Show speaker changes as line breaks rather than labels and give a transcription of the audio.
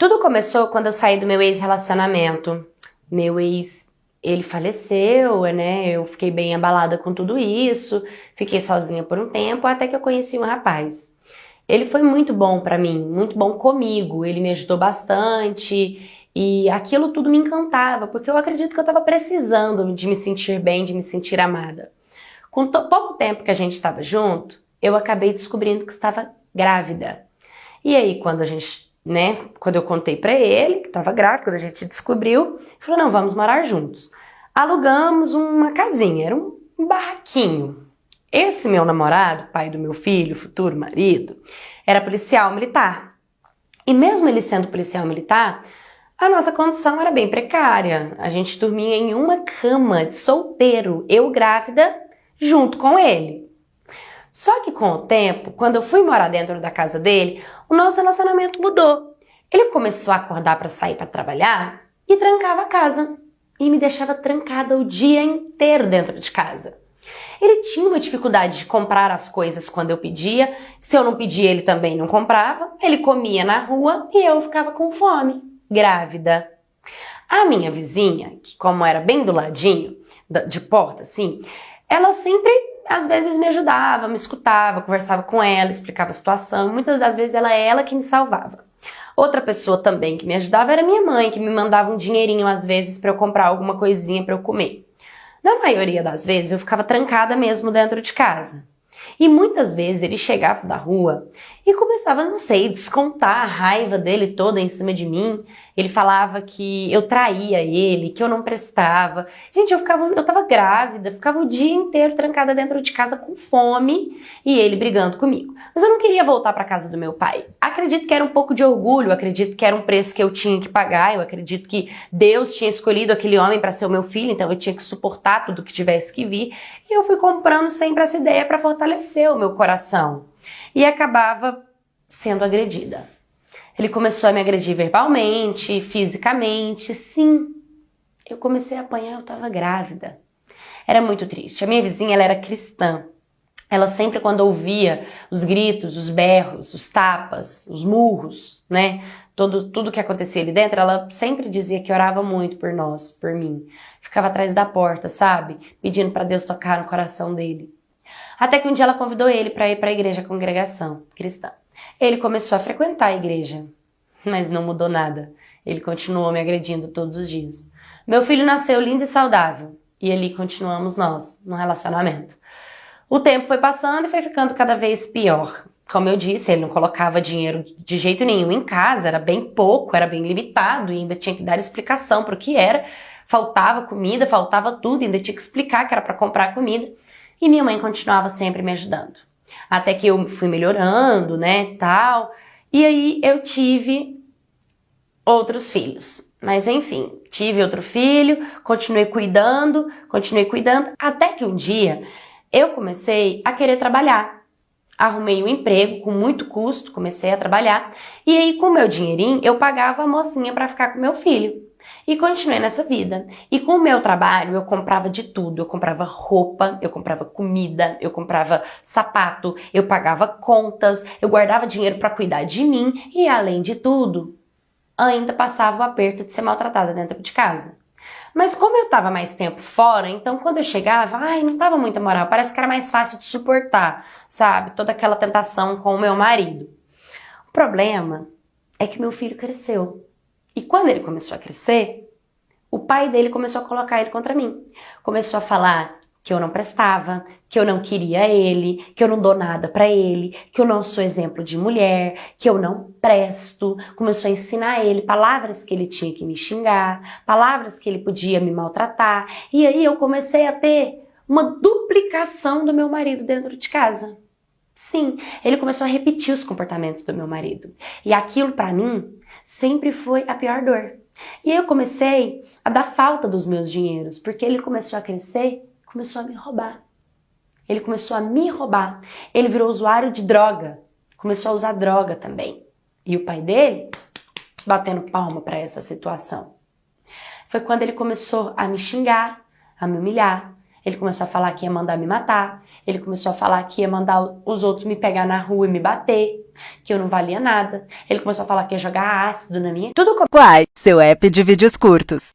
Tudo começou quando eu saí do meu ex-relacionamento. Meu ex, ele faleceu, né? Eu fiquei bem abalada com tudo isso, fiquei sozinha por um tempo, até que eu conheci um rapaz. Ele foi muito bom pra mim, muito bom comigo, ele me ajudou bastante e aquilo tudo me encantava, porque eu acredito que eu estava precisando de me sentir bem, de me sentir amada. Com pouco tempo que a gente estava junto, eu acabei descobrindo que estava grávida. E aí, quando eu contei pra ele que estava grávida, quando a gente descobriu, ele falou, não, vamos morar juntos. Alugamos uma casinha, era um barraquinho. Esse meu namorado, pai do meu filho, futuro marido, era policial militar. E mesmo ele sendo policial militar, a nossa condição era bem precária. A gente dormia em uma cama de solteiro, eu grávida, junto com ele. Só que com o tempo, quando eu fui morar dentro da casa dele, o nosso relacionamento mudou. Ele começou a acordar para sair para trabalhar e trancava a casa. E me deixava trancada o dia inteiro dentro de casa. Ele tinha uma dificuldade de comprar as coisas quando eu pedia. Se eu não pedia, ele também não comprava. Ele comia na rua e eu ficava com fome, grávida. A minha vizinha, que como era bem do ladinho, de porta assim, ela sempre, às vezes, me ajudava, me escutava, conversava com ela, explicava a situação. Muitas das vezes era ela que me salvava. Outra pessoa também que me ajudava era minha mãe, que me mandava um dinheirinho às vezes para eu comprar alguma coisinha para eu comer. Na maioria das vezes eu ficava trancada mesmo dentro de casa. E muitas vezes ele chegava da rua e começava, não sei, descontar a raiva dele toda em cima de mim. Ele falava que eu traía ele, que eu não prestava. Gente, eu tava grávida, ficava o dia inteiro trancada dentro de casa com fome e ele brigando comigo. Mas eu não queria voltar para casa do meu pai. Acredito que era um pouco de orgulho, acredito que era um preço que eu tinha que pagar, eu acredito que Deus tinha escolhido aquele homem para ser o meu filho, então eu tinha que suportar tudo que tivesse que vir. E eu fui comprando sempre essa ideia para fortalecer o meu coração. E acabava sendo agredida. Ele começou a me agredir verbalmente, fisicamente, sim. Eu comecei a apanhar, eu estava grávida. Era muito triste. A minha vizinha, ela era cristã. Ela sempre, quando ouvia os gritos, os berros, os tapas, os murros, né? Tudo que acontecia ali dentro, ela sempre dizia que orava muito por nós, por mim. Ficava atrás da porta, sabe? Pedindo para Deus tocar no coração dele. Até que um dia ela convidou ele para ir para a igreja, congregação cristã. Ele começou a frequentar a igreja, mas não mudou nada. Ele continuou me agredindo todos os dias. Meu filho nasceu lindo e saudável, e ali continuamos nós, no relacionamento. O tempo foi passando e foi ficando cada vez pior. Como eu disse, ele não colocava dinheiro de jeito nenhum em casa, era bem pouco, era bem limitado, e ainda tinha que dar explicação para o que era. Faltava comida, faltava tudo, ainda tinha que explicar que era para comprar comida. E minha mãe continuava sempre me ajudando. Até que eu fui melhorando, né, tal. E aí eu tive outros filhos. Mas enfim, tive outro filho, continuei cuidando, até que um dia eu comecei a querer trabalhar. Arrumei um emprego com muito custo, comecei a trabalhar. E aí com o meu dinheirinho eu pagava a mocinha para ficar com meu filho. E continuei nessa vida. E com o meu trabalho eu comprava de tudo. Eu comprava roupa, eu comprava comida, eu comprava sapato, eu pagava contas, eu guardava dinheiro para cuidar de mim e, além de tudo, ainda passava o aperto de ser maltratada dentro de casa. Mas como eu estava mais tempo fora, então quando eu chegava, não tava muita moral. Parece que era mais fácil de suportar, sabe? Toda aquela tentação com o meu marido. O problema é que meu filho cresceu. E quando ele começou a crescer, o pai dele começou a colocar ele contra mim. Começou a falar que eu não prestava, que eu não queria ele, que eu não dou nada pra ele, que eu não sou exemplo de mulher, que eu não presto. Começou a ensinar ele palavras que ele tinha que me xingar, palavras que ele podia me maltratar. E aí eu comecei a ter uma duplicação do meu marido dentro de casa. Sim, ele começou a repetir os comportamentos do meu marido. E aquilo pra mim sempre foi a pior dor. E aí eu comecei a dar falta dos meus dinheiros, porque ele começou a crescer, começou a me roubar. Ele começou a me roubar. Ele virou usuário de droga, começou a usar droga também. E o pai dele batendo palma para essa situação. Foi quando ele começou a me xingar, a me humilhar. Ele começou a falar que ia mandar me matar. Ele começou a falar que ia mandar os outros me pegar na rua e me bater. que eu não valia nada. Ele começou a falar que ia jogar ácido na minha. Tudo
Quai, seu app de vídeos curtos.